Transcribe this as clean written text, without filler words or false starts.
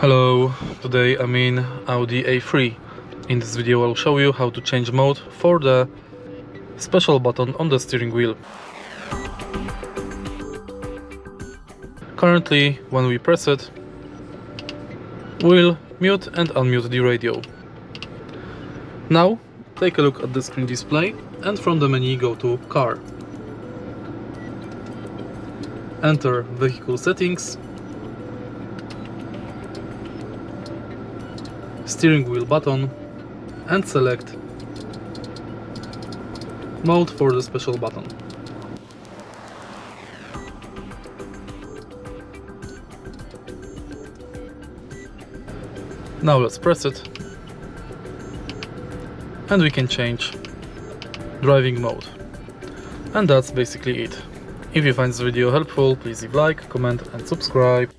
Hello, today I'm in Audi A3. In this video I'll show you how to change mode for the special button on the steering wheel. Currently, when we press it, we'll mute and unmute the radio. Now, take a look at the screen display and from the menu go to Car. Enter Vehicle Settings, Steering wheel button and select Mode for the special button. Now let's press it and we can change driving mode. And that's basically it. If you find this video helpful, please leave a like, comment and subscribe.